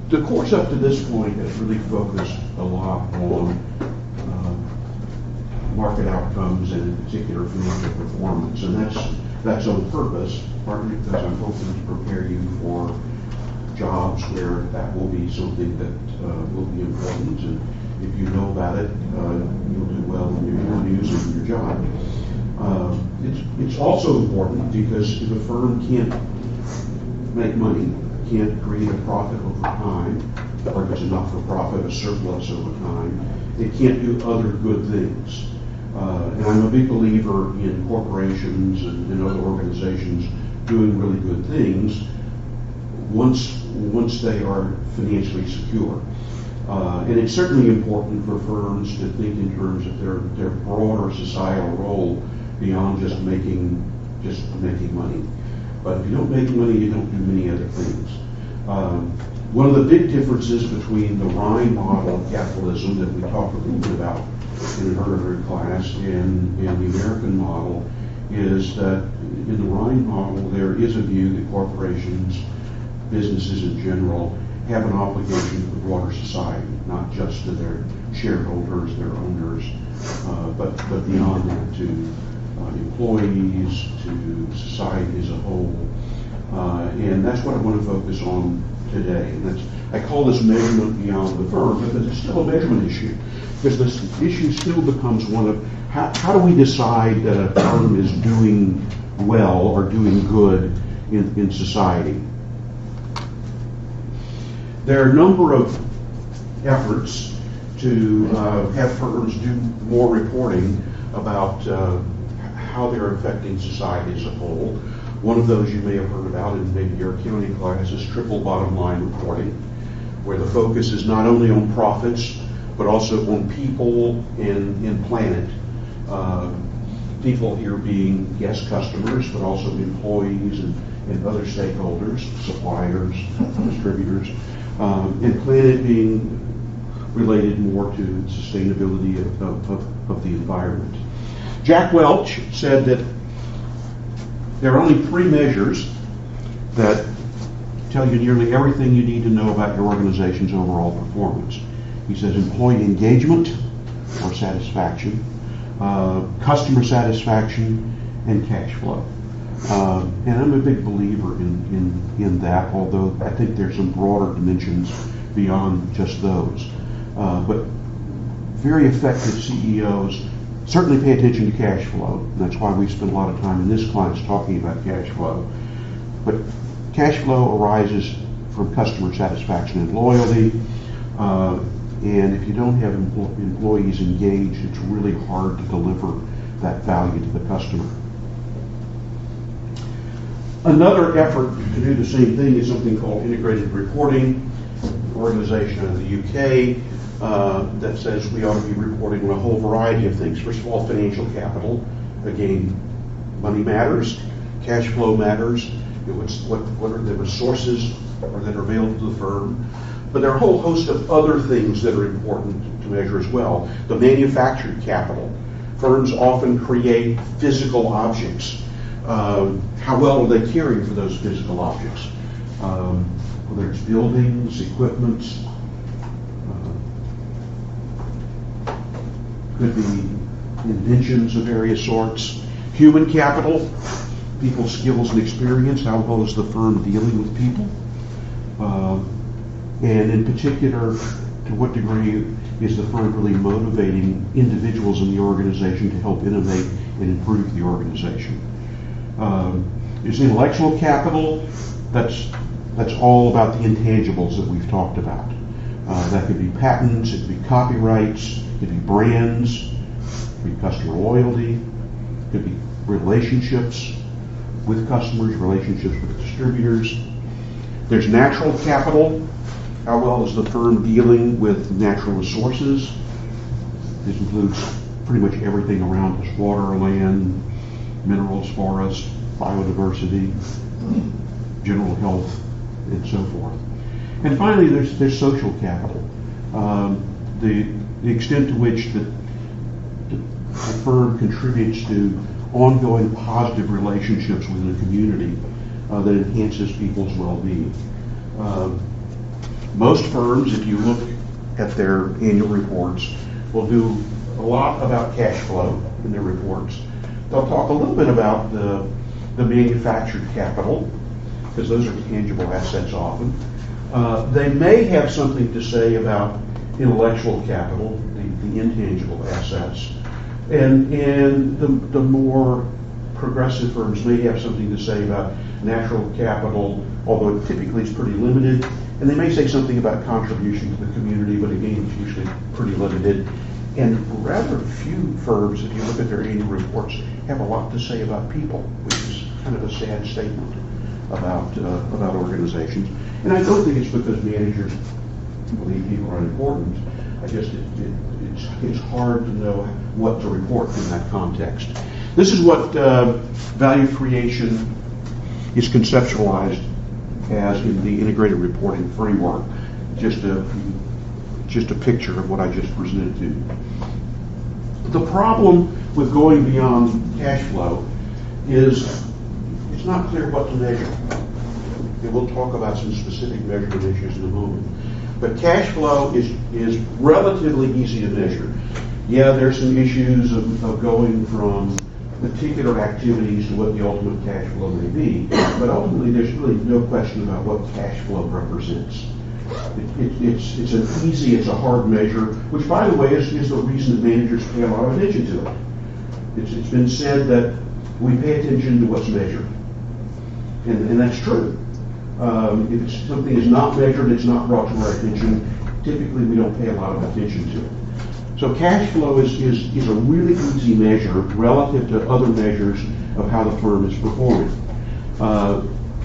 The course up to this point has really focused a lot on market outcomes and in particular financial performance, and that's on purpose, partly because I'm hoping to prepare you for jobs where that will be something that will be important, and if you know about it, you'll do well in your interviews and your job. It's also important because if a firm can't make money, can't create a profit over time, or if it's enough for profit, a surplus over time, it can't do other good things. And I'm a big believer in corporations and other organizations doing really good things once they are financially secure. And it's certainly important for firms to think in terms of their broader societal role beyond just making money. But if you don't make money, you don't do many other things. One of the big differences between the Rhine model of capitalism that we talked a little bit about in an earlier class and the American model is that in the Rhine model there is a view that corporations, businesses in general, have an obligation to the broader society, not just to their shareholders, their owners, but beyond that to employees, to society as a whole. And that's what I want to focus on today. And I call this measurement beyond the firm, but it's still a measurement issue, because this issue still becomes one of how do we decide that a firm is doing well or doing good in society? There are a number of efforts to have firms do more reporting about how they're affecting society as a whole. One of those you may have heard about in maybe your accounting class is triple bottom line reporting, where the focus is not only on profits, but also on people and planet. People here being yes customers, but also employees and other stakeholders, suppliers, distributors, and planet being related more to sustainability of the environment. Jack Welch said that there are only 3 measures that tell you nearly everything you need to know about your organization's overall performance. He says employee engagement or satisfaction, customer satisfaction, and cash flow. And I'm a big believer in that, although I think there's some broader dimensions beyond just those. But very effective CEOs certainly pay attention to cash flow. That's why we spend a lot of time in this class talking about cash flow. But cash flow arises from customer satisfaction and loyalty. And if you don't have employees engaged, it's really hard to deliver that value to the customer. Another effort to do the same thing is something called integrated reporting, an organization out of the UK that says we ought to be reporting on a whole variety of things. First of all, financial capital. Again, money matters, cash flow matters. What are the resources that are available to the firm? But there are a whole host of other things that are important to measure as well. The manufactured capital. Firms often create physical objects. How well are they caring for those physical objects? Whether it's buildings, equipment, could be inventions of various sorts. Human capital, people's skills and experience. How well is the firm dealing with people? And in particular, to what degree is the firm really motivating individuals in the organization to help innovate and improve the organization? There's intellectual capital. That's all about the intangibles that we've talked about. That could be patents, it could be copyrights, it could be brands, it could be customer loyalty, it could be relationships with customers, relationships with distributors. There's natural capital. How well is the firm dealing with natural resources? This includes pretty much everything around us: water, land, minerals, forests, biodiversity, general health, and so forth. And finally, there's social capital. The extent to which the firm contributes to ongoing positive relationships within a community that enhances people's well-being. Most firms, if you look at their annual reports, will do a lot about cash flow in their reports. They'll talk a little bit about the manufactured capital, because those are tangible assets often. They may have something to say about intellectual capital, the intangible assets. And the more progressive firms may have something to say about natural capital, although it typically is pretty limited. And they may say something about contribution to the community, but again, it's usually pretty limited. And rather few firms, if you look at their annual reports, have a lot to say about people, which is kind of a sad statement about organizations. And I don't think it's because managers believe people are important. I just, it's hard to know what to report in that context. This is what value creation is conceptualized as in the integrated reporting framework. Just a picture of what I just presented to you. The problem with going beyond cash flow is it's not clear what to measure. And we'll talk about some specific measurement issues in a moment. But cash flow is relatively easy to measure. Yeah, there's some issues of going from particular activities to what the ultimate cash flow may be, but ultimately there's really no question about what cash flow represents. It's a hard measure, which by the way is the reason that managers pay a lot of attention to it. It's been said that we pay attention to what's measured, and that's true. If something is not measured, it's not brought to our attention, typically we don't pay a lot of attention to it. So cash flow is a really easy measure relative to other measures of how the firm is performing.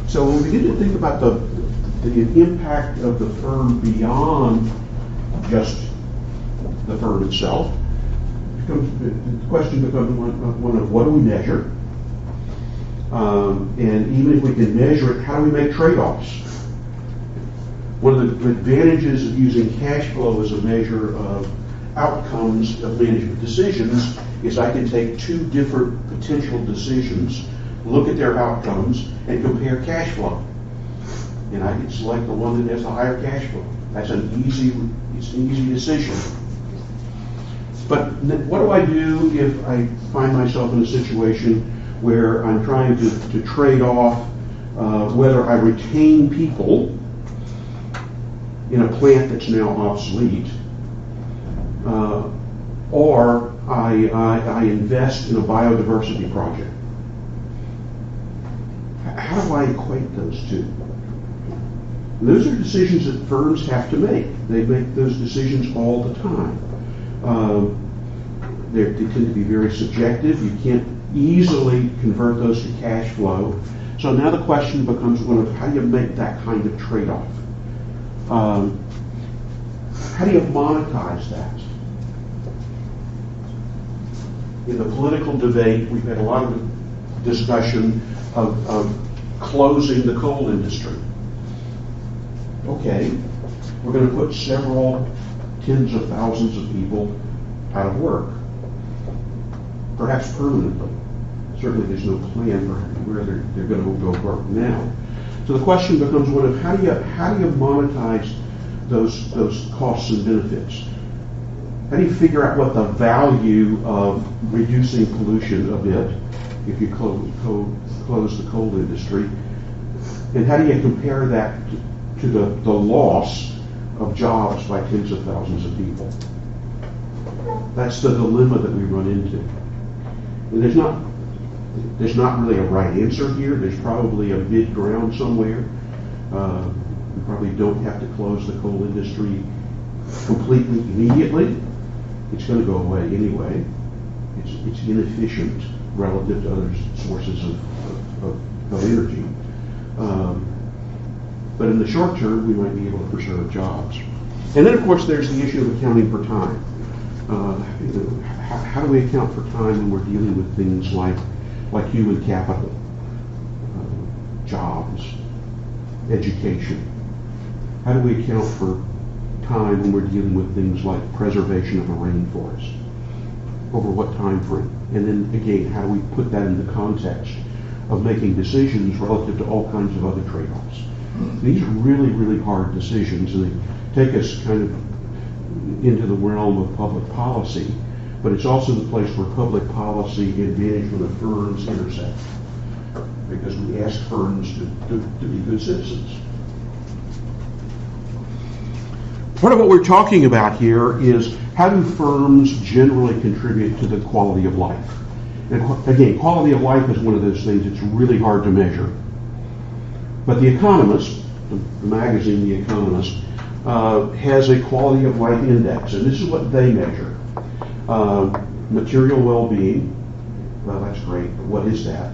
So when we begin to think about the impact of the firm beyond just the firm itself, the question becomes one of what do we measure? And even if we can measure it, how do we make trade-offs? One of the advantages of using cash flow as a measure of outcomes of management decisions is I can take two different potential decisions, look at their outcomes, and compare cash flow. And I can select the one that has the higher cash flow. That's an easy decision. But what do I do if I find myself in a situation where I'm trying to trade off whether I retain people in a plant that's now obsolete, or I invest in a biodiversity project? How do I equate those two? And those are decisions that firms have to make. They make those decisions all the time. They tend to be very subjective. You can't easily convert those to cash flow. So now the question becomes one of how do you make that kind of trade-off? How do you monetize that? In the political debate, we've had a lot of discussion of closing the coal industry. Okay, we're going to put several tens of thousands of people out of work, perhaps permanently. Certainly there's no plan for where they're going to go work now. So the question becomes one of how do you monetize those costs and benefits? How do you figure out what the value of reducing pollution a bit if you close the coal industry? And how do you compare that to the loss of jobs by tens of thousands of people? That's the dilemma that we run into. And there's not really a right answer here. There's probably a mid ground somewhere. We probably don't have to close the coal industry completely immediately. It's going to go away anyway. It's inefficient relative to other sources of energy. But in the short term, we might be able to preserve jobs. And then, of course, there's the issue of accounting for time. How do we account for time when we're dealing with things like human capital, jobs, education? How do we account for time when we're dealing with things like preservation of a rainforest? Over what time frame? And then again, how do we put that in the context of making decisions relative to all kinds of other trade-offs? These are really, really hard decisions, and they take us kind of into the realm of public policy, but it's also the place where public policy and management of firms intersect, because we ask firms to be good citizens. Part of what we're talking about here is how do firms generally contribute to the quality of life? And again, quality of life is one of those things that's really hard to measure. But The Economist, the magazine The Economist, has a quality of life index, and this is what they measure. Material well-being, well, that's great, but what is that?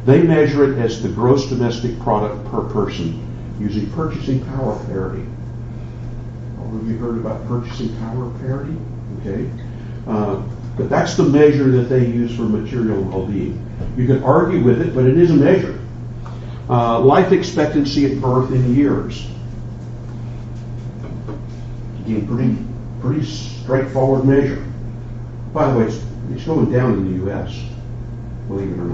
They measure it as the gross domestic product per person using purchasing power parity. Have you heard about purchasing power parity? Okay. But that's the measure that they use for material well-being. You can argue with it, but it is a measure. Life expectancy at birth in years. Again, pretty straightforward measure. By the way, it's going down in the U.S., believe it or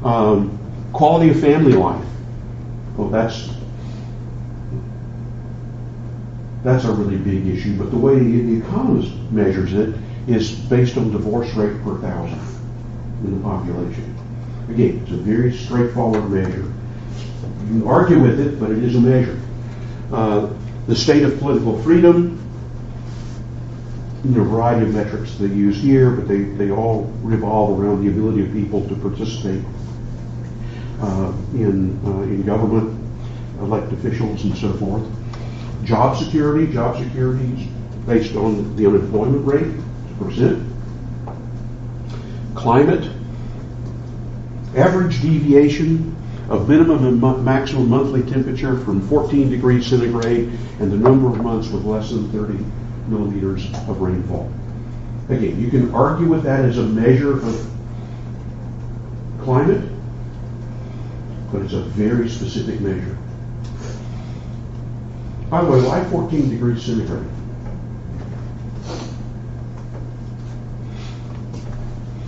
not. Quality of family life. Well, that's a really big issue, but the way The Economist measures it is based on divorce rate per thousand in the population. Again, it's a very straightforward measure. You can argue with it, but it is a measure. The state of political freedom, a variety of metrics they use here, but they all revolve around the ability of people to participate in government, elect officials, and so forth. Job security is based on the unemployment rate, percent. Climate, average deviation of minimum and maximum monthly temperature from 14 degrees centigrade and the number of months with less than 30 millimeters of rainfall. Again, you can argue with that as a measure of climate, but it's a very specific measure. By the way, why 14 degrees centigrade?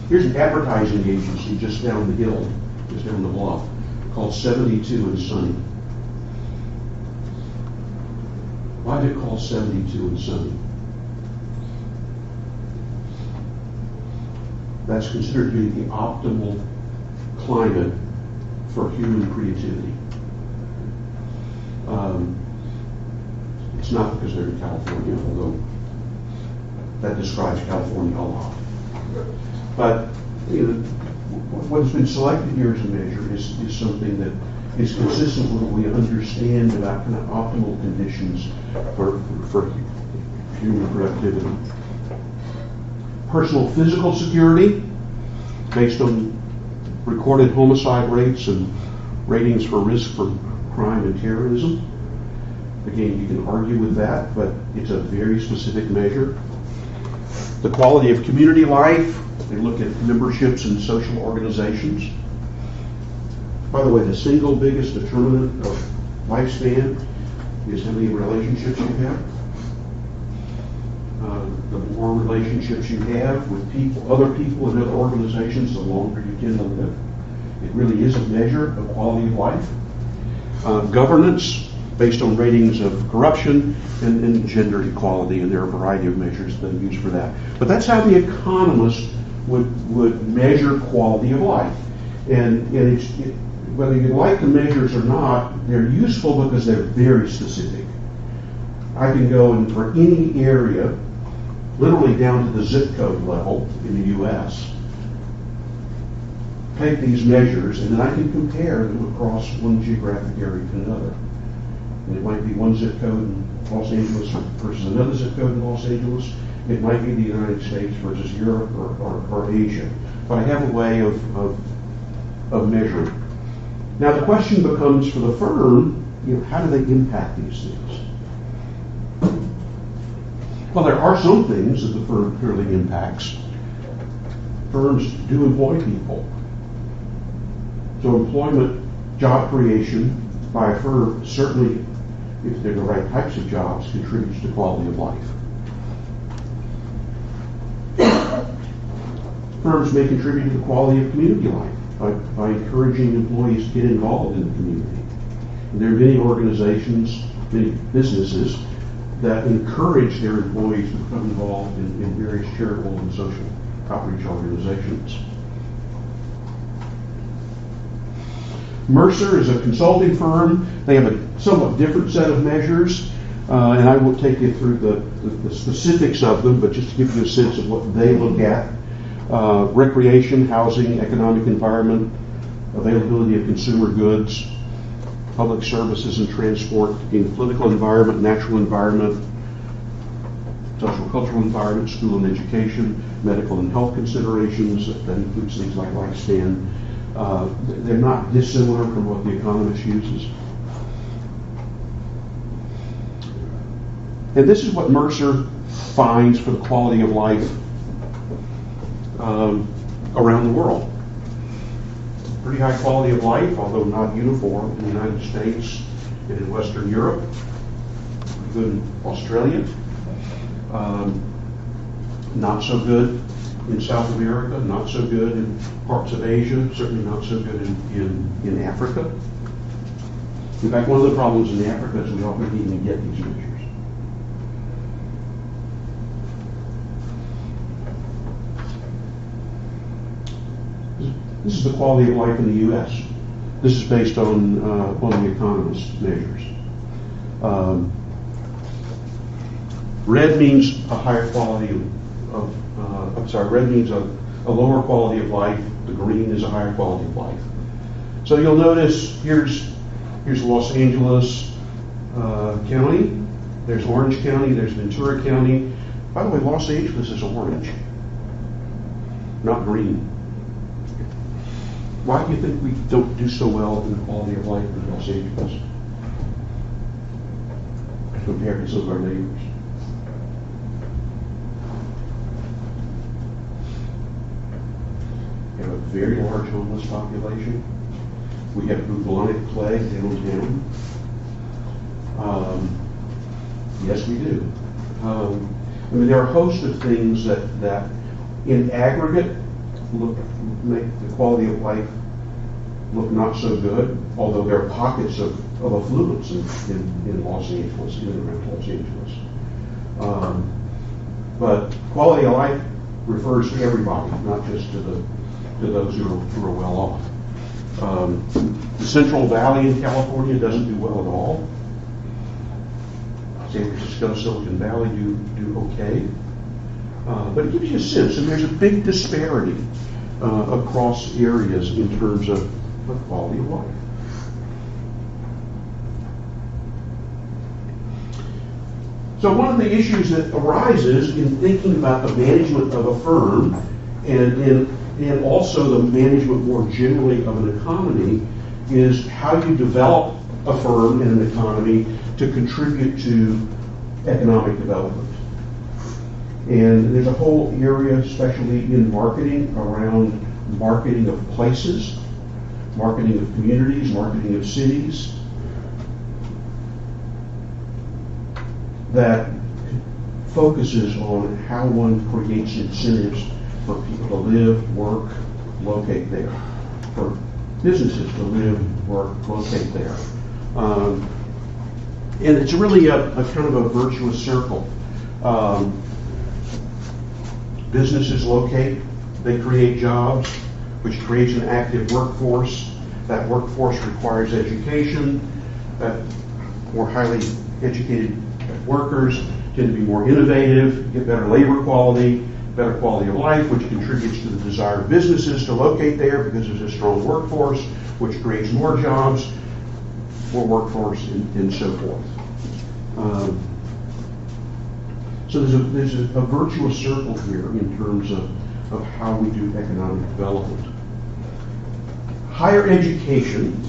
Here's an advertising agency just down the hill, just down the block, called 72 and Sunny. Why did it call 72 and Sunny? That's considered to be the optimal climate for human creativity. It's not because they're in California, although that describes California a lot. But what's been selected here as a measure is something that is consistent with what we understand about kind of optimal conditions for human productivity. Personal physical security, based on recorded homicide rates and ratings for risk for crime and terrorism. Again, you can argue with that, but it's a very specific measure. The quality of community life, they look at memberships in social organizations. By the way, the single biggest determinant of lifespan is how many relationships you have. The more relationships you have with people, other people in other organizations, the longer you tend to live. It really is a measure of quality of life. Governance, based on ratings of corruption and gender equality, and there are a variety of measures they use for that. But that's how The Economist would measure quality of life. And whether you like the measures or not, they're useful because they're very specific. I can go in for any area, literally down to the zip code level in the U.S., take these measures, and then I can compare them across one geographic area to another. And it might be one zip code in Los Angeles versus another zip code in Los Angeles. It might be the United States versus Europe or Asia. But I have a way of measuring. Now the question becomes for the firm, how do they impact these things? Well, there are some things that the firm clearly impacts. Firms do employ people. So employment, job creation by a firm, certainly, if they're the right types of jobs, contributes to quality of life. Firms may contribute to the quality of community life by encouraging employees to get involved in the community. There are many organizations, many businesses that encourage their employees to become involved in various charitable and social outreach organizations. Mercer is a consulting firm. They have a somewhat different set of measures, and I won't take you through the specifics of them, but just to give you a sense of what they look at. Recreation, housing, economic environment, availability of consumer goods, public services and transport, in political environment, natural environment, social cultural environment, school and education, medical and health considerations. That includes things like lifespan. They're not dissimilar from what the Economist uses. And this is what Mercer finds for the quality of life around the world. Pretty high quality of life, although not uniform in the United States and in Western Europe. Good in Australia. Not so good in South America, not so good in parts of Asia, certainly not so good in Africa. In fact, one of the problems in Africa is we often can't even get these measures. This is the quality of life in the U.S. This is based on the Economist measures. Red means a higher quality red means a lower quality of life. The green is a higher quality of life. So you'll notice here's Los Angeles County. There's Orange County. There's Ventura County. By the way, Los Angeles is orange, not green. Why do you think we don't do so well in the quality of life in Los Angeles compared to some of our neighbors? We have a very large homeless population. We have bubonic plague downtown. Yes, we do. I mean, there are a host of things that in aggregate make the quality of life look not so good, although there are pockets of affluence in Los Angeles, in and around Los Angeles. But quality of life refers to everybody, not just to those who are well off. The Central Valley in California doesn't do well at all. San Francisco, Silicon Valley do okay. But it gives you a sense, and there's a big disparity across areas in terms of quality of life. So one of the issues that arises in thinking about the management of a firm and also the management more generally of an economy is how you develop a firm and an economy to contribute to economic development. And there's a whole area, especially in marketing, around marketing of places, marketing of communities, marketing of cities, that focuses on how one creates incentives for people to live, work, locate there, for businesses to live, work, locate there. And it's really a kind of a virtuous circle. Businesses locate, they create jobs, which creates an active workforce. That workforce requires education. More highly educated workers tend to be more innovative, get better labor quality, better quality of life, which contributes to the desire of businesses to locate there because there's a strong workforce, which creates more jobs, more workforce, and so forth. So there's a virtuous circle here in terms of how we do economic development. Higher education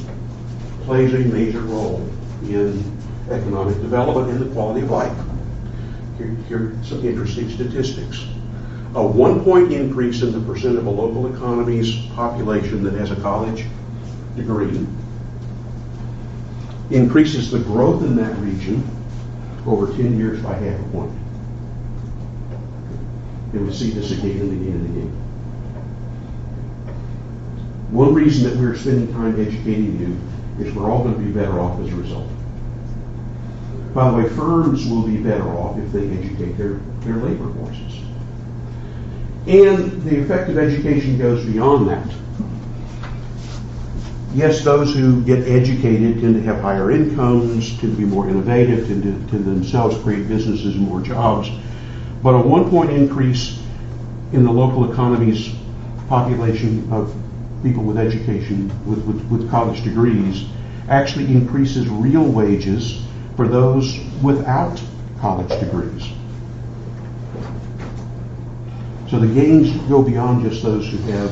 plays a major role in economic development and the quality of life. Here are some interesting statistics. A 1-point increase in the percent of a local economy's population that has a college degree increases the growth in that region over 10 years by half a point. And we see this again and again and again. One reason that we're spending time educating you is we're all going to be better off as a result. By the way, firms will be better off if they educate their labor forces. And the effect of education goes beyond that. Yes, those who get educated tend to have higher incomes, tend to be more innovative, tend to themselves create businesses and more jobs. But a 1 point increase in the local economy's population of people with education, with college degrees, actually increases real wages for those without college degrees. So the gains go beyond just those who have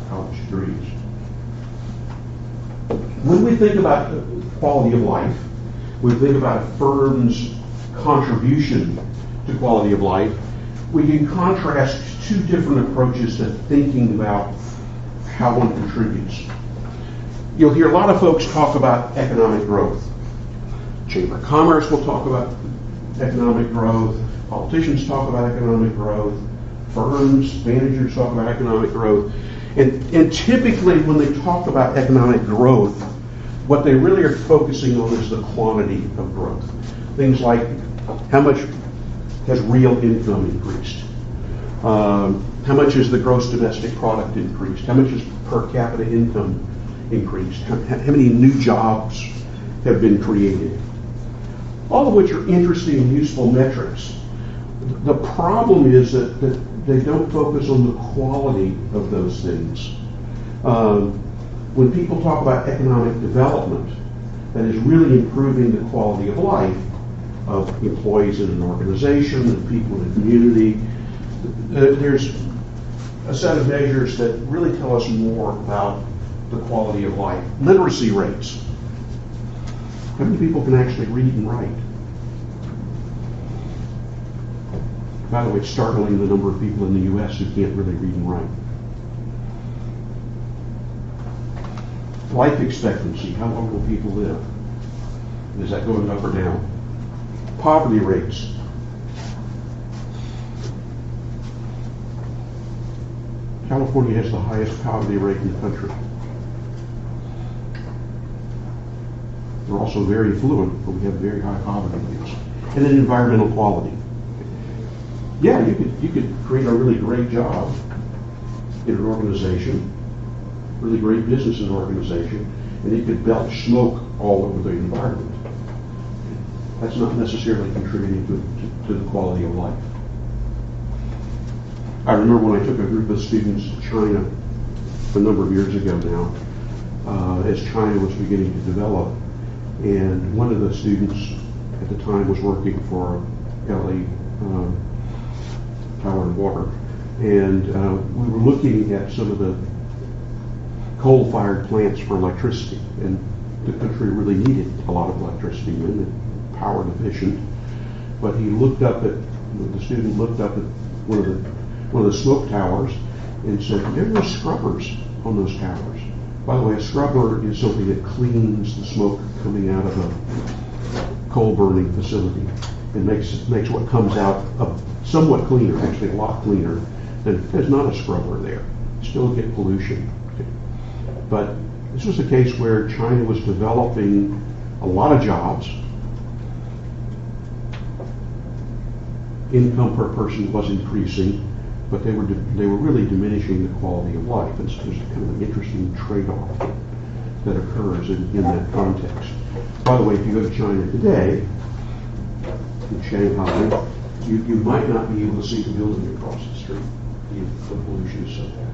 college degrees. When we think about quality of life, we think about a firm's contribution to quality of life, we can contrast two different approaches to thinking about how one contributes. You'll hear a lot of folks talk about economic growth. Chamber of Commerce will talk about economic growth. Politicians talk about economic growth. Firms, managers talk about economic growth. And typically when they talk about economic growth, what they really are focusing on is the quantity of growth. Things like how much has real income increased? How much has the gross domestic product increased? How much has per capita income increased? How many new jobs have been created? All of which are interesting and useful metrics. The problem is that they don't focus on the quality of those things. When people talk about economic development, that is really improving the quality of life of employees in an organization and people in a community, there's a set of measures that really tell us more about the quality of life. Literacy rates. How many people can actually read and write? By the way, it's startling the number of people in the U.S. who can't really read and write. Life expectancy, how long will people live? Is that going up or down? Poverty rates. California has the highest poverty rate in the country. We're also very affluent, but we have very high poverty rates. And then environmental quality. Yeah, you could create a really great job in an organization, really great business in an organization, and it could belch smoke all over the environment. That's not necessarily contributing to the quality of life. I remember when I took a group of students to China a number of years ago now, as China was beginning to develop, and one of the students at the time was working for LA Power and Water, and we were looking at some of the coal-fired plants for electricity, and the country really needed a lot of electricity and power efficient. But he looked up at the student looked up at one of the smoke towers and said, "There were scrubbers on those towers." By the way, a scrubber is something that cleans the smoke coming out of a coal burning facility and makes what comes out somewhat cleaner, actually a lot cleaner than if there's not a scrubber there. You still get pollution. But this was a case where China was developing a lot of jobs. Income per person was increasing, but they were really diminishing the quality of life. And so there's kind of an interesting trade-off that occurs in that context. By the way, if you go to China today, in Shanghai, you might not be able to see the building across the street. The pollution is so bad.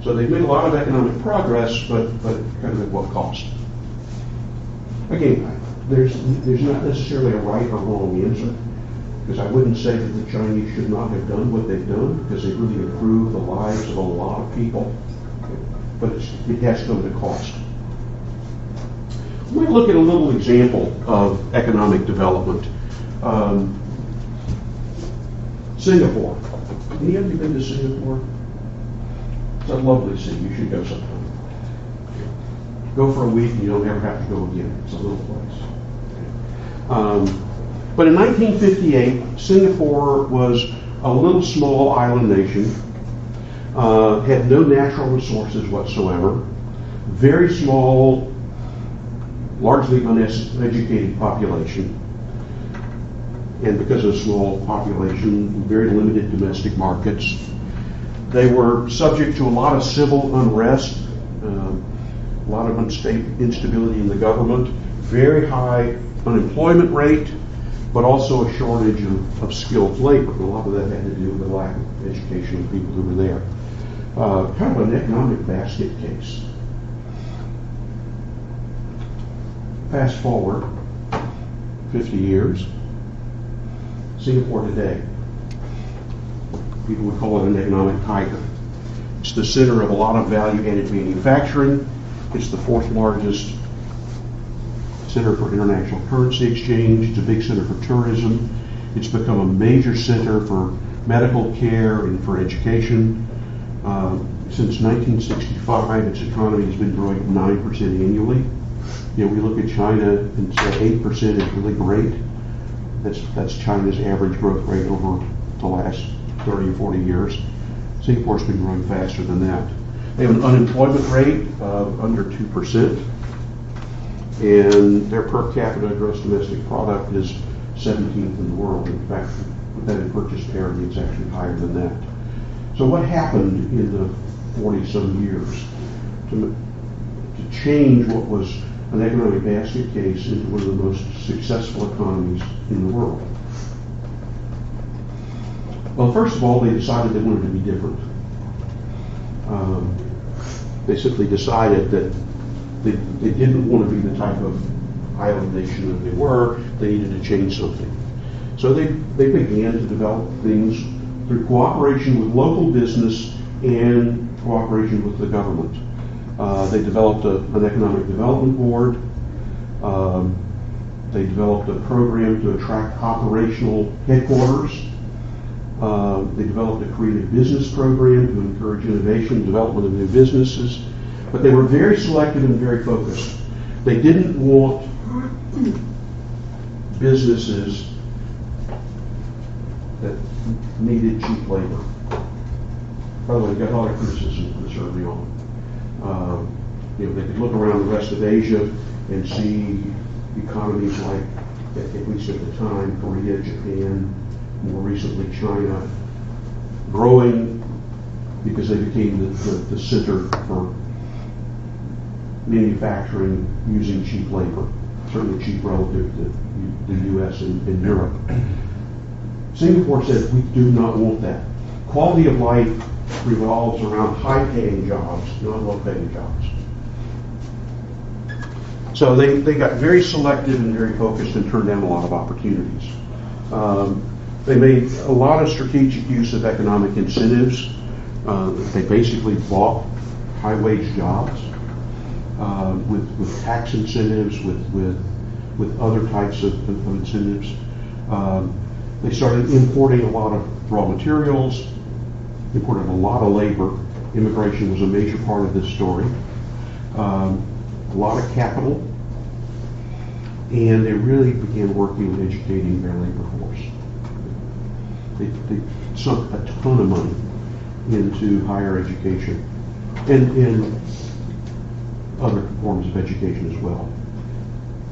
So they've made a lot of economic progress, but kind of at what cost? Again, there's not necessarily a right or wrong answer, because I wouldn't say that the Chinese should not have done what they've done, because they've really improved the lives of a lot of people, but it has come at a cost. We're going to look at a little example of economic development. Singapore. Any of you been to Singapore? It's a lovely city. You should go sometime. Go for a week and you don't ever have to go again. It's a little place. But in 1958, Singapore was a little small island nation, had no natural resources whatsoever, very small largely uneducated population. And because of a small population, very limited domestic markets, they were subject to a lot of civil unrest, a lot of instability in the government, very high unemployment rate, but also a shortage of skilled labor. A lot of that had to do with the lack of education of people who were there. Kind of an economic basket case. Fast forward 50 years, Singapore today, people would call it an economic tiger. It's the center of a lot of value-added manufacturing. It's the fourth largest center for international currency exchange. It's a big center for tourism. It's become a major center for medical care and for education. Since 1965, its economy has been growing at 9% annually. You know, we look at China and say 8% is really great. That's China's average growth rate over the last 30 or 40 years. Singapore's been growing faster than that. They have an unemployment rate of under 2%, and their per capita gross domestic product is 17th in the world. In fact, put that in purchase parity, it's actually higher than that. So what happened in the 40-some years to change what was an economic basket case into one of the most successful economies in the world? Well, first of all, they decided they wanted to be different. They simply decided that they didn't want to be the type of island nation that they were. They needed to change something. So they began to develop things through cooperation with local business and cooperation with the government. They developed an economic development board. They developed a program to attract operational headquarters. They developed a creative business program to encourage innovation, development of new businesses. But they were very selective and very focused. They didn't want businesses that needed cheap labor. By the way, they got a lot of criticism for this early on. They could look around the rest of Asia and see economies like, at least at the time, Korea, Japan, more recently China, growing because they became the center for manufacturing using cheap labor, certainly cheap relative to the U.S. and Europe. Singapore said, we do not want that. Quality of life revolves around high-paying jobs, not low-paying jobs. So they got very selective and very focused and turned down a lot of opportunities. They made a lot of strategic use of economic incentives. They basically bought high-wage jobs with tax incentives, with other types of incentives. They started importing a lot of raw materials, imported a lot of labor. Immigration was a major part of this story. A lot of capital, and they really began working on educating their labor force. They sunk a ton of money into higher education and other forms of education as well.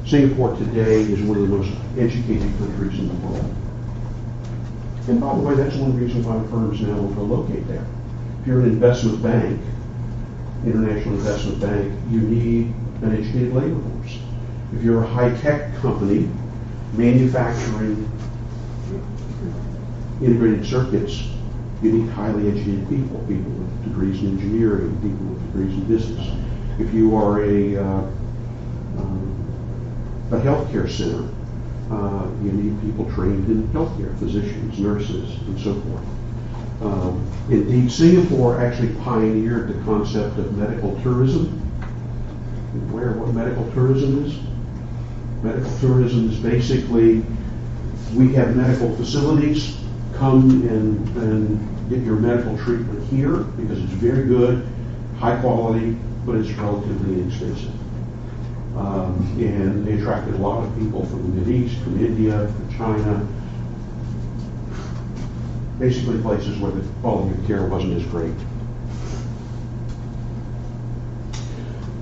Singapore today is one of the most educated countries in the world. And by the way, that's one reason why firms now will go locate there. If you're an investment bank, international investment bank, you need an educated labor force. If you're a high-tech company manufacturing integrated circuits, you need highly educated people with degrees in engineering, people with degrees in business. If you are a healthcare center, you need people trained in healthcare, physicians, nurses, and so forth. Indeed, Singapore actually pioneered the concept of medical tourism. Aware of what medical tourism is? Medical tourism is basically, we have medical facilities, come and get your medical treatment here because it's very good, high quality, but it's relatively inexpensive. And they attracted a lot of people from the Mideast, from India, from China, basically places where the quality of care wasn't as great.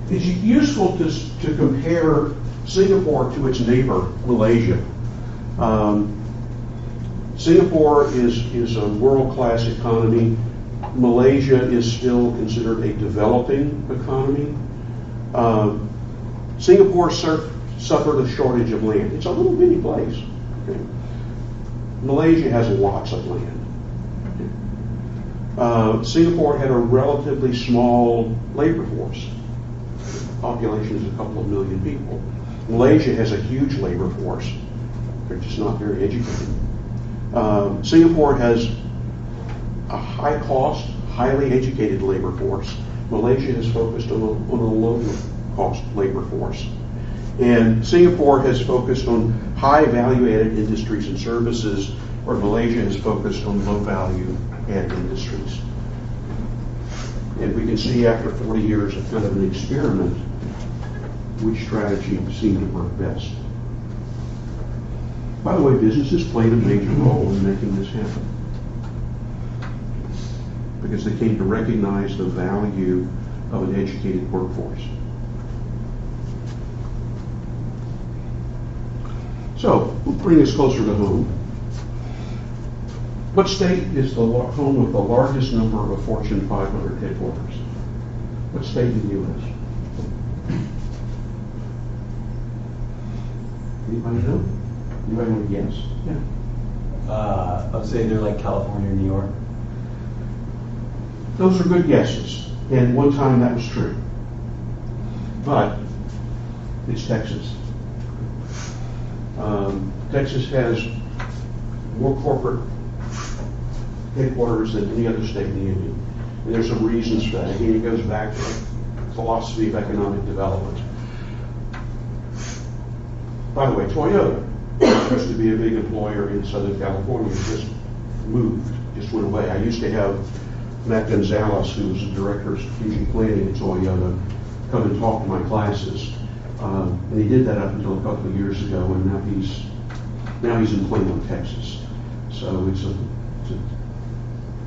It's useful to compare Singapore to its neighbor, Malaysia. Singapore is a world-class economy. Malaysia is still considered a developing economy. Singapore suffered a shortage of land. It's a little bitty place. Okay? Malaysia has lots of land. Singapore had a relatively small labor force. The population is a couple of million people. Malaysia has a huge labor force. They're just not very educated. Singapore has a high-cost, highly educated labor force. Malaysia has focused on a low-cost labor force. And Singapore has focused on high-value-added industries and services, where Malaysia has focused on low-value-added industries. And we can see after 40 years of kind of an experiment, which strategy seemed to work best. By the way, businesses played a major role in making this happen, because they came to recognize the value of an educated workforce. So, we'll bring this closer to home. What state is the home of the largest number of Fortune 500 headquarters? What state in the U.S.? Anybody know? Anybody want to guess? Yeah. I'd say they're like California or New York. Those are good guesses, and one time that was true. But it's Texas. Texas has more corporate headquarters than any other state in the Union. And there's some reasons for that. Again, it goes back to the philosophy of economic development. By the way, Toyota, which used to be a big employer in Southern California, just moved, just went away. I used to have Matt Gonzalez, who was the director of strategic planning at Toyota, come and talk to my classes. And he did that up until a couple of years ago, and now he's in Plano, Texas. So it's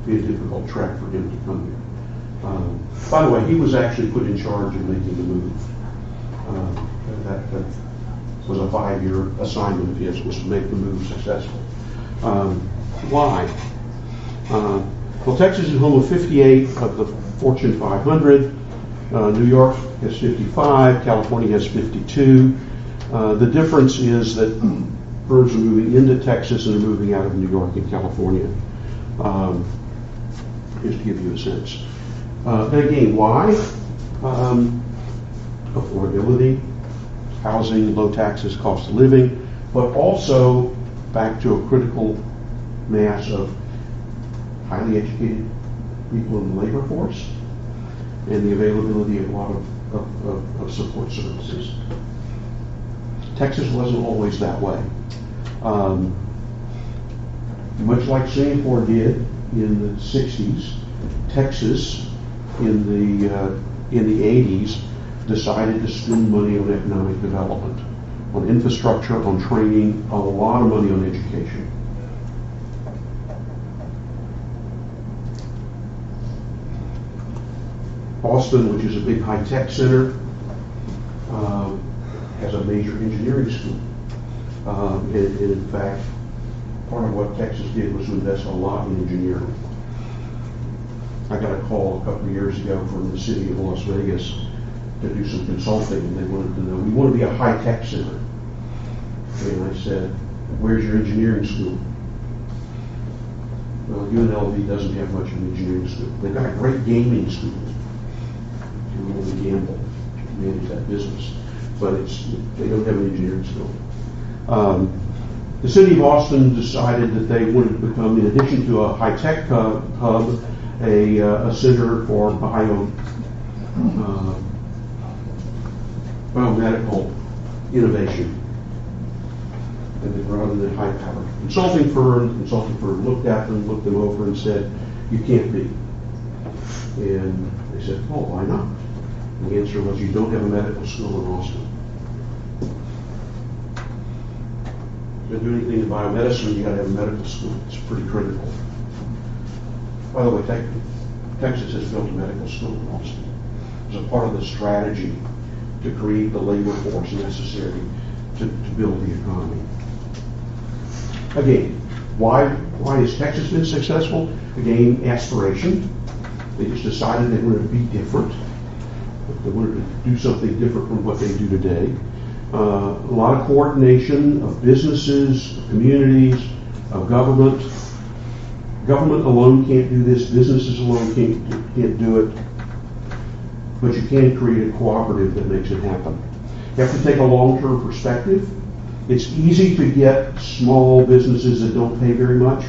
be a difficult track for him to come here. By the way, he was actually put in charge of making the move. That was a 5-year assignment of his, was to make the move successful. Why? Well, Texas is home of 58 of the Fortune 500. New York has 55. California has 52. The difference is that firms are moving into Texas and are moving out of New York and California. Just to give you a sense. And again, why? Affordability, housing, low taxes, cost of living, but also back to a critical mass of highly educated people in the labor force and the availability of a lot of support services. Texas wasn't always that way. Much like Singapore did in the 60s, Texas in the 80s decided to spend money on economic development, on infrastructure, on training, a lot of money on education. Austin, which is a big high-tech center, has a major engineering school. And in fact, part of what Texas did was to invest a lot in engineering. I got a call a couple of years ago from the city of Las Vegas to do some consulting, and they wanted to know, we want to be a high-tech center. And I said, where's your engineering school? Well, UNLV doesn't have much of an engineering school. They've got a great gaming school. If you want to gamble, manage that business. But they don't have an engineering school. The city of Austin decided that they wanted to become, in addition to a high-tech hub, a center for biomedical innovation. And they brought in a high-powered consulting firm. The consulting firm looked at them, looked them over, and said, "You can't be." And they said, "Oh, why not?" And the answer was, "You don't have a medical school in Austin." If you're going to do anything in biomedicine, you got to have a medical school. It's pretty critical. By the way, Texas has built a medical school in Austin. It's a part of the strategy to create the labor force necessary to build the economy. Again, why has Texas been successful? Again, aspiration. They just decided they wanted to be different. They wanted to do something different from what they do today. A lot of coordination of businesses, of communities, of government. Government alone can't do this. Businesses alone can't do it. But you can create a cooperative that makes it happen. You have to take a long-term perspective. It's easy to get small businesses that don't pay very much.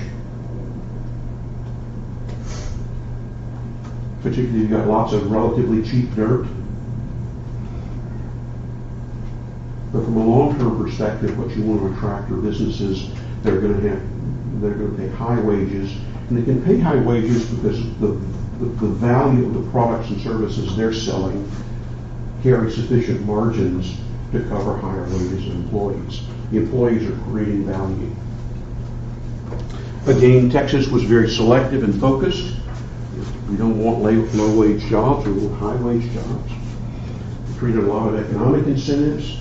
Particularly, you've got lots of relatively cheap dirt. But from a long-term perspective, what you want to attract are businesses that are going to pay high wages, and they can pay high wages because the value of the products and services they're selling carry sufficient margins to cover higher wages of employees. The employees are creating value. Again, Texas was very selective and focused. We don't want low-wage jobs, we want high-wage jobs. We created a lot of economic incentives,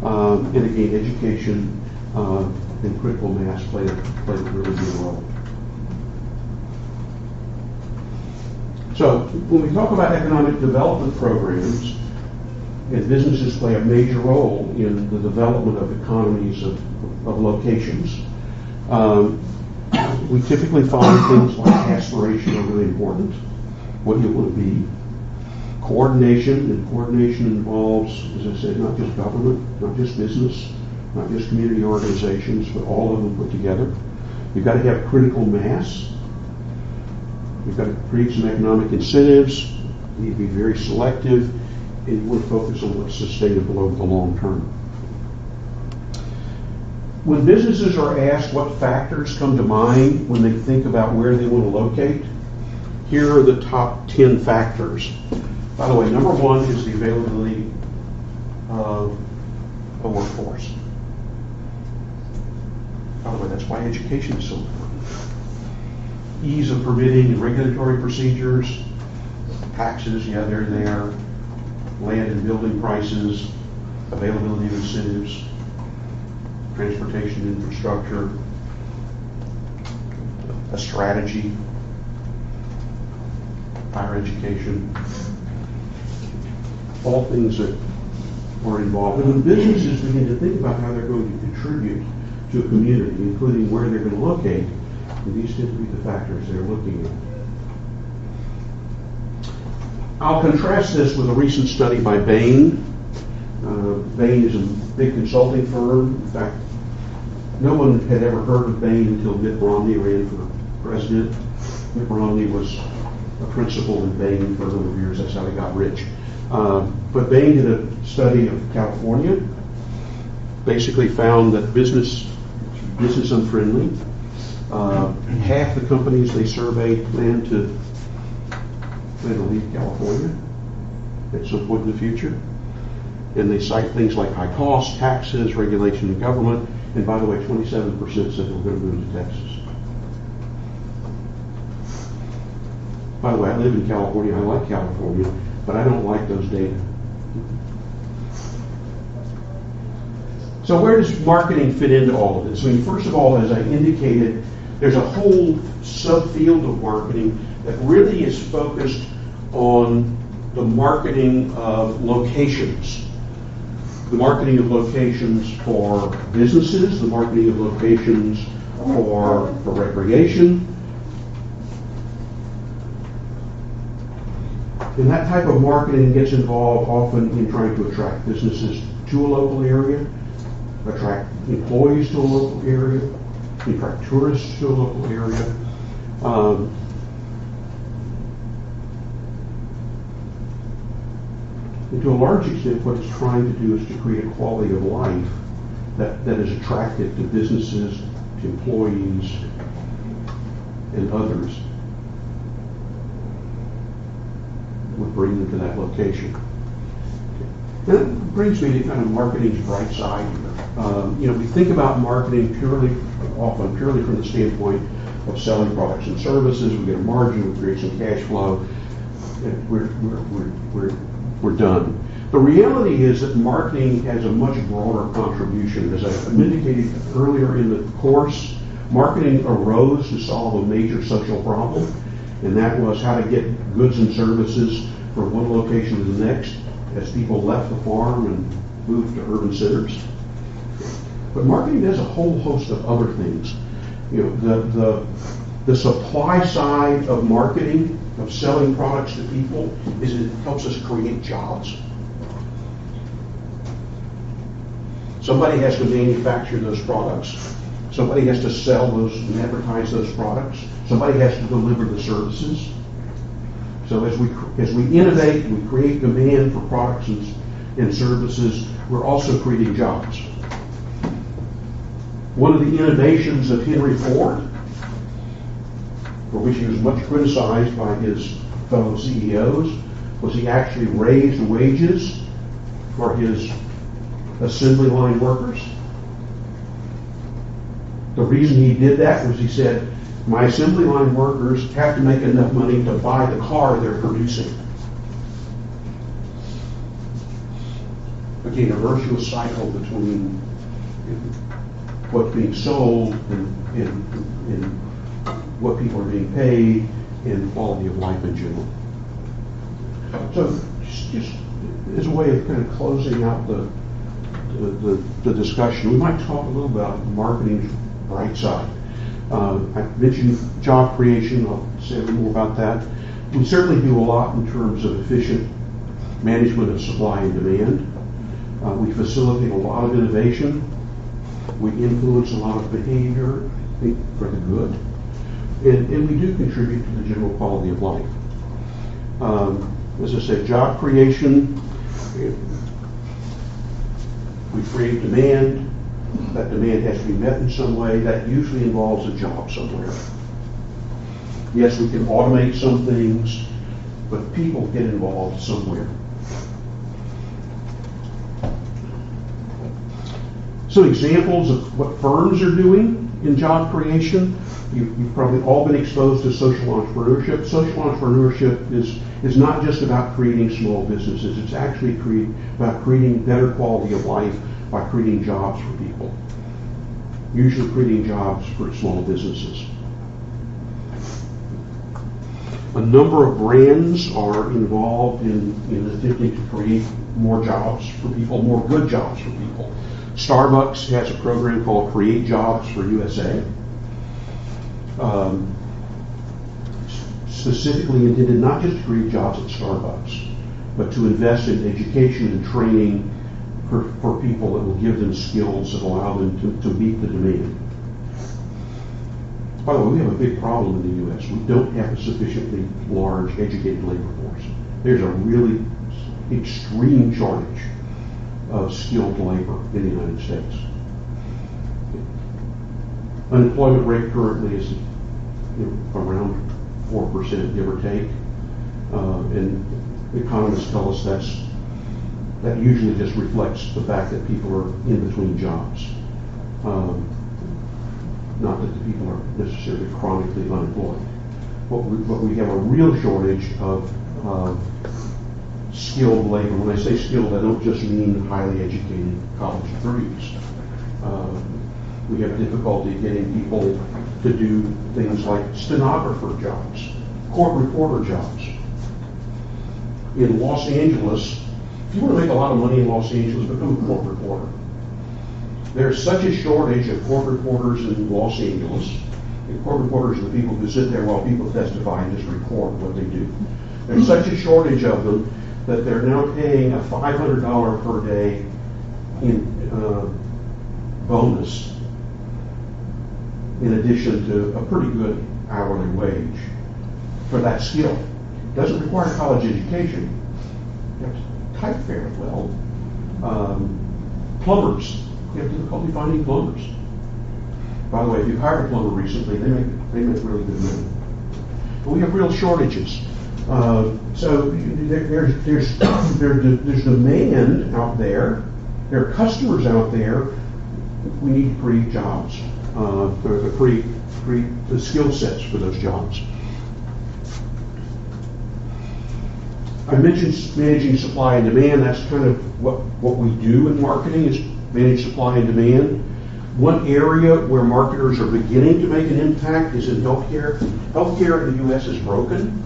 and again, education and critical mass played a really good role. So, when we talk about economic development programs, and businesses play a major role in the development of economies of locations, we typically find things like aspiration are really important. What do you want to be? Coordination, and coordination involves, as I said, not just government, not just business, not just community organizations, but all of them put together. You've got to have critical mass. You've got to create some economic incentives. You need to be very selective, and you want to focus on what's sustainable over the long term. When businesses are asked what factors come to mind when they think about where they want to locate, here are the top 10 factors. By the way, number one is the availability of a workforce. By the way, that's why education is so important. Ease of permitting and regulatory procedures, taxes, yeah, they're there, land and building prices, availability of incentives, transportation infrastructure, a strategy, higher education, all things that are involved. And when businesses begin to think about how they're going to contribute to a community, including where they're going to locate, these tend to be the factors they're looking at. I'll contrast this with a recent study by Bain. Bain is a big consulting firm. In fact, no one had ever heard of Bain until Mitt Romney ran for president. Mitt Romney was a principal in Bain for a number of years. That's how he got rich. But Bain did a study of California, basically found that business unfriendly. Half the companies they surveyed plan to leave California at some point in the future. And they cite things like high costs, taxes, regulation of government, and by the way, 27% said they were going to move to Texas. By the way, I live in California, I like California, but I don't like those data. So where does marketing fit into all of this? I mean, first of all, as I indicated, there's a whole subfield of marketing that really is focused on the marketing of locations. The marketing of locations for businesses, the marketing of locations for recreation. And that type of marketing gets involved often in trying to attract businesses to a local area, attract employees to a local area, attract tourists to a local area. And to a large extent, what it's trying to do is to create a quality of life that is attractive to businesses, to employees, and others. Would bring them to that location. That brings me to kind of marketing's Brightside here. We think about marketing often purely from the standpoint of selling products and services. We get a margin, we create some cash flow, and we're done. The reality is that marketing has a much broader contribution. As I indicated earlier in the course, marketing arose to solve a major social problem, and that was how to get goods and services from one location to the next as people left the farm and moved to urban centers. But marketing does a whole host of other things. You know, the supply side of marketing, of selling products to people, is it helps us create jobs. Somebody has to manufacture those products. Somebody has to sell those and advertise those products. Somebody has to deliver the services. So as we innovate, we create demand for products and services, we're also creating jobs. One of the innovations of Henry Ford, for which he was much criticized by his fellow CEOs, was he actually raised wages for his assembly line workers. The reason he did that was he said, my assembly line workers have to make enough money to buy the car they're producing. Again, a virtuous cycle between what's being sold and what people are being paid and quality of life in general. So just as a way of kind of closing out the discussion, we might talk a little about marketing's Brightside. I mentioned job creation. I'll say a little more about that. We certainly do a lot in terms of efficient management of supply and demand. We facilitate a lot of innovation. We influence a lot of behavior, I think, for the good. And we do contribute to the general quality of life. As I said, job creation, we create demand. That demand has to be met in some way. That usually involves a job somewhere. Yes, we can automate some things, but people get involved somewhere. Some examples of what firms are doing in job creation. You've probably all been exposed to social entrepreneurship. Social entrepreneurship is not just about creating small businesses. It's actually about creating better quality of life by creating jobs for people. Usually creating jobs for small businesses. A number of brands are involved in attempting to create more jobs for people, more good jobs for people. Starbucks has a program called Create Jobs for USA. Specifically intended not just to create jobs at Starbucks, but to invest in education and training for people that will give them skills that allow them to meet the demand. By the way, we have a big problem in the U.S. We don't have a sufficiently large educated labor force. There's a really extreme shortage of skilled labor in the United States. Unemployment rate currently is around 4%, give or take. And economists tell us that usually just reflects the fact that people are in between jobs. Not that the people are necessarily chronically unemployed. But we have a real shortage of skilled labor. When I say skilled, I don't just mean highly educated college degrees. We have difficulty getting people to do things like stenographer jobs, court reporter jobs. In Los Angeles, if you want to make a lot of money in Los Angeles, become a court reporter. There's such a shortage of court reporters in Los Angeles. And court reporters are the people who sit there while people testify and just record what they do. There's such a shortage of them that they're now paying a $500 per day in bonus in addition to a pretty good hourly wage for that skill. It doesn't require college education. You have to type fairly well. Plumbers. You have difficulty finding plumbers. By the way, if you've hired a plumber recently, they make really good money. But we have real shortages. So there's demand out there. There are customers out there. We need to create jobs, create the skill sets for those jobs. I mentioned managing supply and demand. That's kind of what we do in marketing, is manage supply and demand. One area where marketers are beginning to make an impact is in healthcare. Healthcare in the U.S. is broken.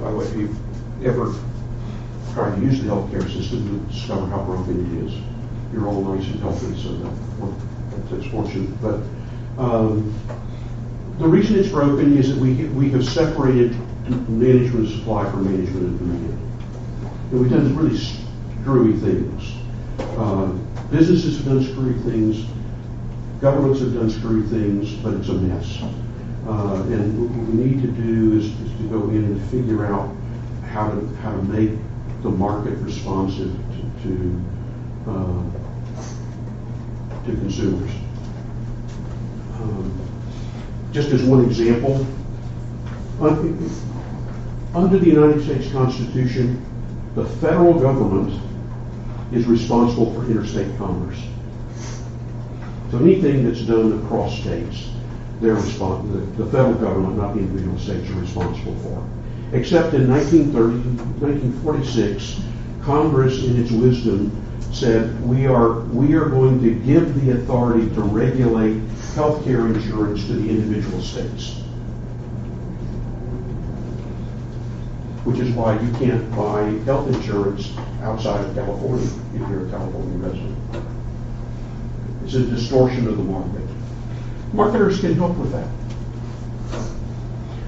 By the way, if you've ever tried to use the healthcare system, you'll discover how broken it is. You're all nice and healthy, so that's fortunate. But the reason it's broken is that we have separated management of supply from management of demand. And we've done really screwy things. Businesses have done screwy things. Governments have done screwy things, but it's a mess. And what we need to do is to go in and figure out how to make the market responsive to consumers. Just as one example, under the United States Constitution, the federal government is responsible for interstate commerce. So anything that's done across states, the federal government, not the individual states, are responsible for. Except in 1946, Congress, in its wisdom, said we are going to give the authority to regulate healthcare insurance to the individual states. Which is why you can't buy health insurance outside of California if you're a California resident. It's a distortion of the market. Marketers can help with that.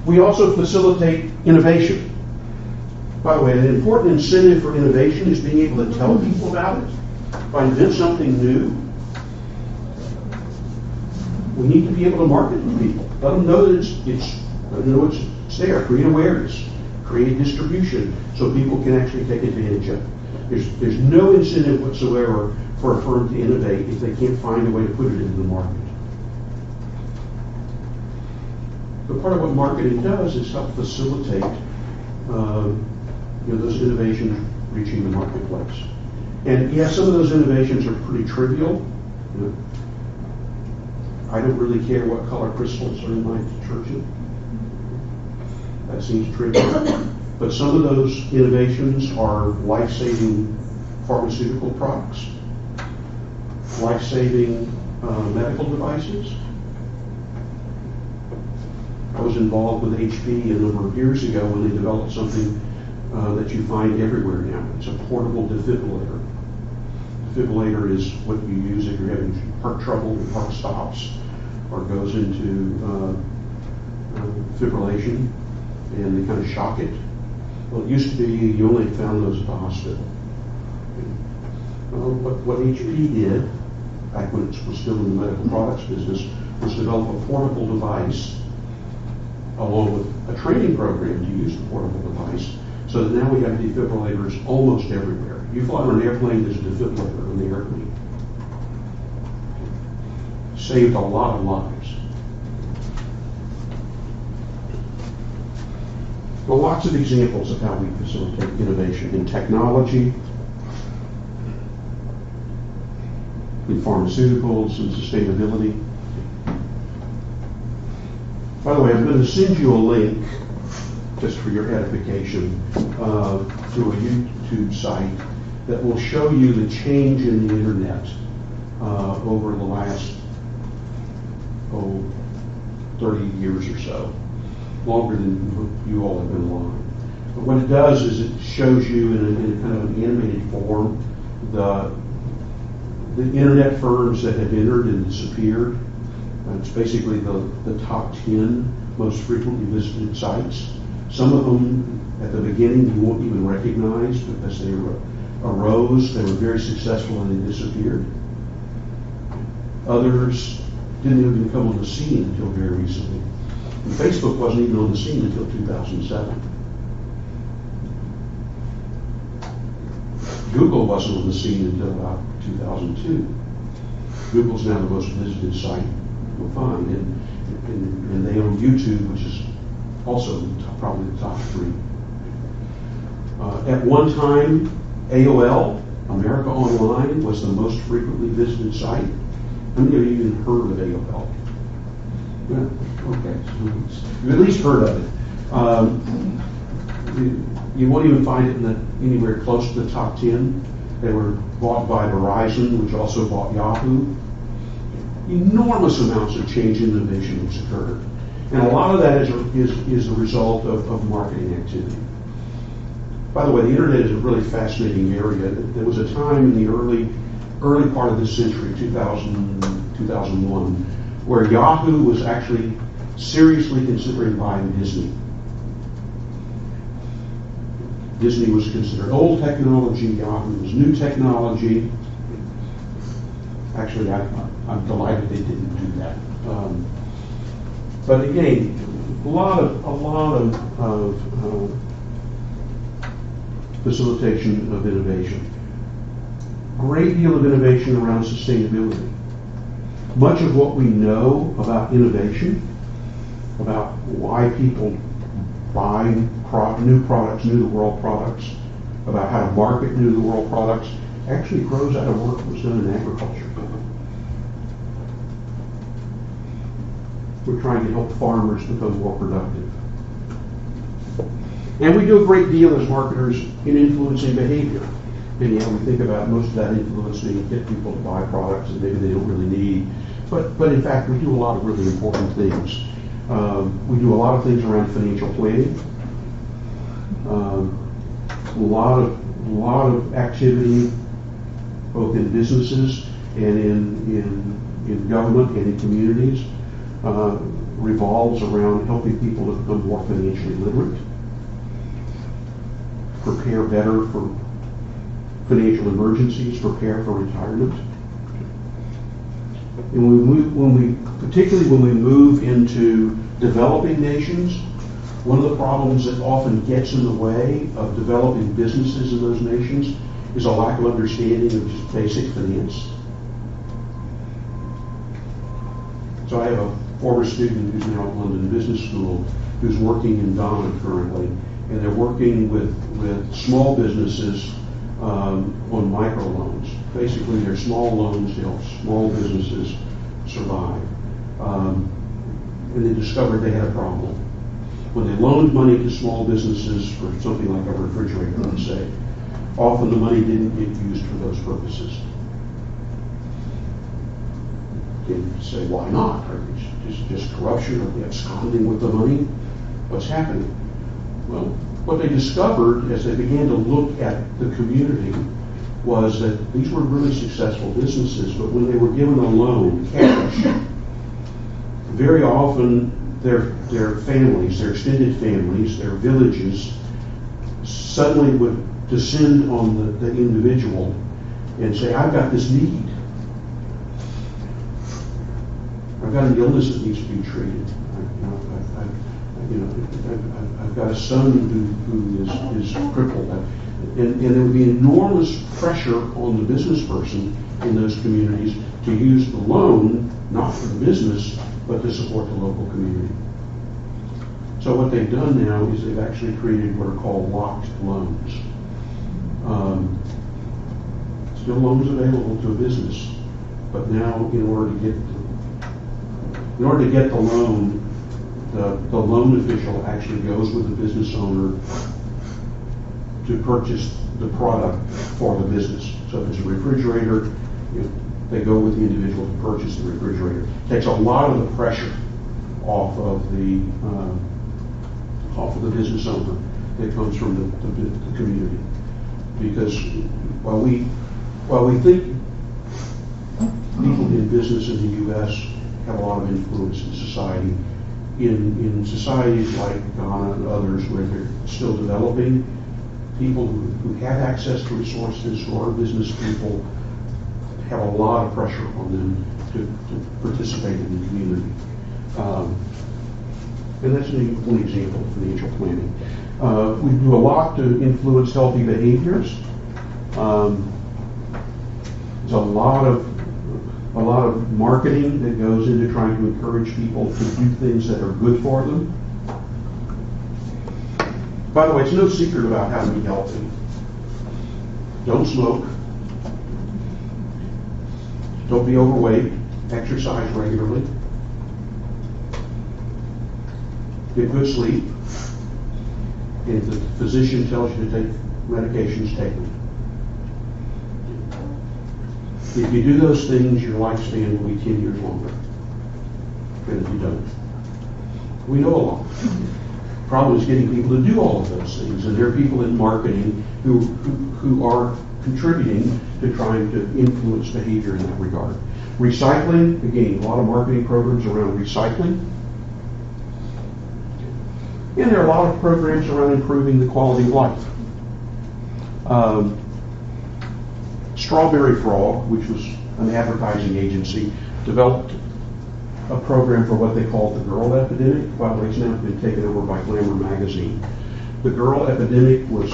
We also facilitate innovation. By the way, an important incentive for innovation is being able to tell people about it. If I invent something new, we need to be able to market it to people. Let them know that it's there. Create awareness. Create distribution so people can actually take advantage of it. There's no incentive whatsoever for a firm to innovate if they can't find a way to put it into the market. But part of what marketing does is help facilitate those innovations reaching the marketplace. And yeah, some of those innovations are pretty trivial. I don't really care what color crystals are in my detergent. That seems trivial. But some of those innovations are life-saving pharmaceutical products, life-saving medical devices. I was involved with HP a number of years ago when they developed something that you find everywhere now. It's a portable defibrillator. Defibrillator is what you use if you're having heart trouble, your heart stops, or goes into fibrillation, and they kind of shock it. Well, it used to be you only found those at the hospital. Well, what HP did, back when it was still in the medical products business, was develop a portable device along with a training program to use the portable device, so that now we have defibrillators almost everywhere. You fly on an airplane, there's a defibrillator on the airplane. Saved a lot of lives. Well, lots of examples of how we facilitate innovation in technology, in pharmaceuticals, and sustainability. By the way, I'm going to send you a link, just for your edification, to a YouTube site that will show you the change in the internet over the last 30 years or so, longer than you all have been alive. But what it does is it shows you in a kind of an animated form the internet firms that have entered and disappeared. It's basically the top 10 most frequently visited sites. Some of them at the beginning you won't even recognize because they arose, they were very successful, and they disappeared. Others didn't even come on the scene until very recently. And Facebook wasn't even on the scene until 2007. Google wasn't on the scene until about 2002. Google's now the most visited site you'll find, and they own YouTube, which is also probably the top 3. At one time, AOL, America Online, was the most frequently visited site. How many of you even heard of AOL? Yeah, okay. You've at least heard of it. You won't even find it anywhere close to the top 10. They were bought by Verizon, which also bought Yahoo. Enormous amounts of change and innovation has occurred. And a lot of that is a result of marketing activity. By the way, the internet is a really fascinating area. There was a time in the early part of this century, 2000, 2001, where Yahoo was actually seriously considering buying Disney. Disney was considered old technology, Yahoo was new technology. Actually, I'm delighted they didn't do that. But again, a lot of facilitation of innovation. Great deal of innovation around sustainability. Much of what we know about innovation, about why people buy new products, new to world products, about how to market new to world products, actually grows out of work that was done in agriculture. We're trying to help farmers become more productive. And we do a great deal as marketers in influencing behavior. And we think about most of that influence being get people to buy products that maybe they don't really need. But in fact, we do a lot of really important things. We do a lot of things around financial planning. A lot of activity, both in businesses and in government and in communities, revolves around helping people to become more financially literate, prepare better for financial emergencies, prepare for retirement. And particularly when we move into developing nations, one of the problems that often gets in the way of developing businesses in those nations is a lack of understanding of just basic finance. So I have a former student who's now at London Business School who's working in Ghana currently, and they're working with small businesses on microloans. Basically, they're small loans to help small businesses survive. And they discovered they had a problem. When they loaned money to small businesses for something like a refrigerator, let's say, often the money didn't get used for those purposes. You can say, why not? Are just corruption? Are they absconding with the money? What's happening? Well, what they discovered as they began to look at the community was that these were really successful businesses, but when they were given a loan, cash, very often their families, their extended families, their villages suddenly would descend on the individual and say, I've got this need. I've got an illness that needs to be treated. I've got a son who is crippled. And there would be enormous pressure on the business person in those communities to use the loan, not for the business, but to support the local community. So what they've done now is they've actually created what are called locked loans. Still loans available to a business, but now in order to get the loan, the loan official actually goes with the business owner to purchase the product for the business. So if it's a refrigerator, they go with the individual to purchase the refrigerator. It takes a lot of the pressure off of the business owner that comes from the community. Because while we think people in business in the U.S. have a lot of influence in society, in societies like Ghana and others where they're still developing, people who have access to resources, who are business people, have a lot of pressure on them to participate in the community. And that's one example of financial planning. We do a lot to influence healthy behaviors. There's a lot of marketing that goes into trying to encourage people to do things that are good for them. By the way, it's no secret about how to be healthy. Don't smoke. Don't be overweight. Exercise regularly. get good sleep, and if the physician tells you to take medications, take them. If you do those things, your lifespan will be 10 years longer than if you don't. We know a lot. The problem is getting people to do all of those things, and there are people in marketing who are contributing to trying to influence behavior in that regard. Recycling, again, a lot of marketing programs around recycling. And there are a lot of programs around improving the quality of life. Strawberry Frog, which was an advertising agency, developed a program for what they called the girl epidemic. By the way, it's now been taken over by Glamour magazine. The girl epidemic was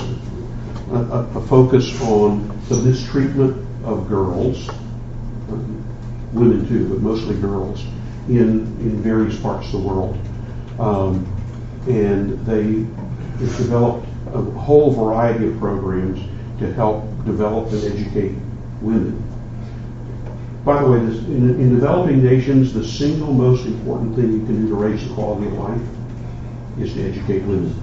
a focus on the mistreatment of girls, women too, but mostly girls, in various parts of the world. And they developed a whole variety of programs to help develop and educate women. By the way, in developing nations, the single most important thing you can do to raise the quality of life is to educate women.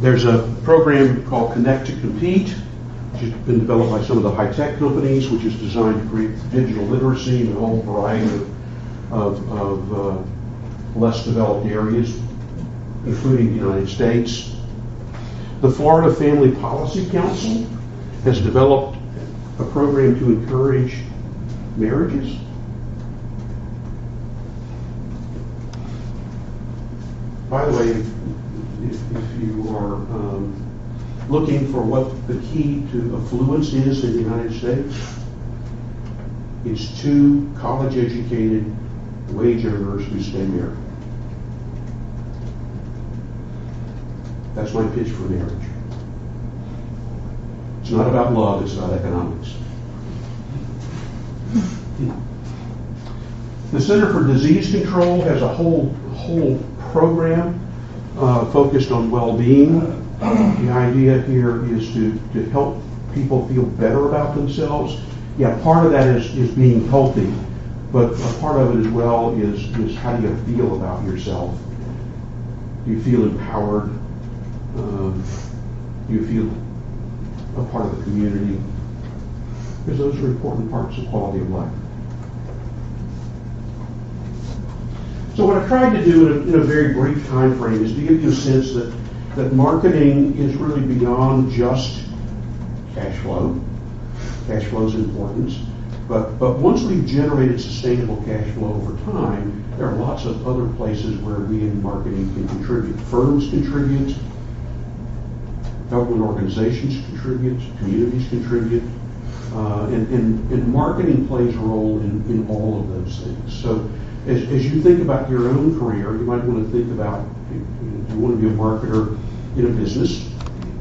There's a program called Connect to Compete, which has been developed by some of the high-tech companies, which is designed to create digital literacy in a whole variety of less developed areas, including the United States. The Florida Family Policy Council has developed a program to encourage marriages. By the way, if you are looking for what the key to affluence is in the United States, it's 2 college-educated wage earners who stay married. That's my pitch for marriage. It's not about love, it's about economics. The Center for Disease Control has a whole program focused on well-being. The idea here is to help people feel better about themselves. Yeah, part of that is being healthy, but a part of it as well is how do you feel about yourself? Do you feel empowered? Do you feel a part of the community? Because those are important parts of quality of life. So what I've tried to do in a very brief time frame is to give you a sense that marketing is really beyond just cash flow. Cash flow is important. But once we've generated sustainable cash flow over time, there are lots of other places where we in marketing can contribute. Firms contribute, government organizations contribute, communities contribute, and marketing plays a role in all of those things. So as you think about your own career, you might want to think about, do you want to be a marketer in a business,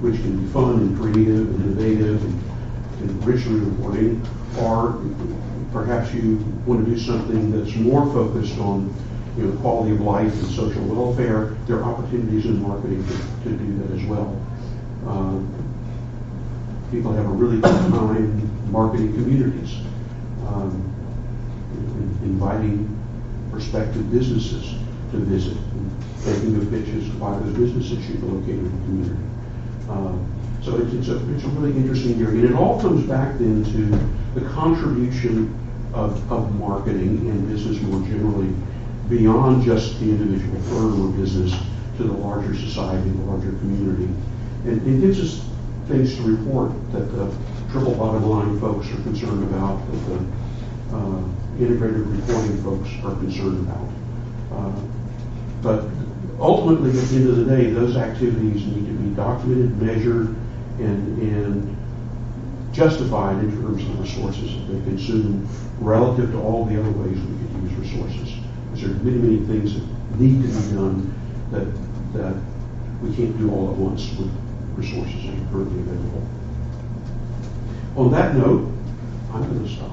which can be fun and creative and innovative and richly rewarding, or perhaps you want to do something that's more focused on quality of life and social welfare. There are opportunities in marketing to do that as well. People have a really good time marketing communities, inviting prospective businesses to visit, and making the pitches to why those businesses should be located in the community. So it's a really interesting area, and it all comes back then to the contribution of marketing and business more generally beyond just the individual firm or business to the larger society, the larger community. And it gives us things to report that the triple bottom line folks are concerned about, that the integrated reporting folks are concerned about. But ultimately, at the end of the day, those activities need to be documented, measured, and justified in terms of the resources that they consume relative to all the other ways we could use resources. Because there are many, many things that need to be done that we can't do all at once with resources that are currently available. On that note, I'm going to stop.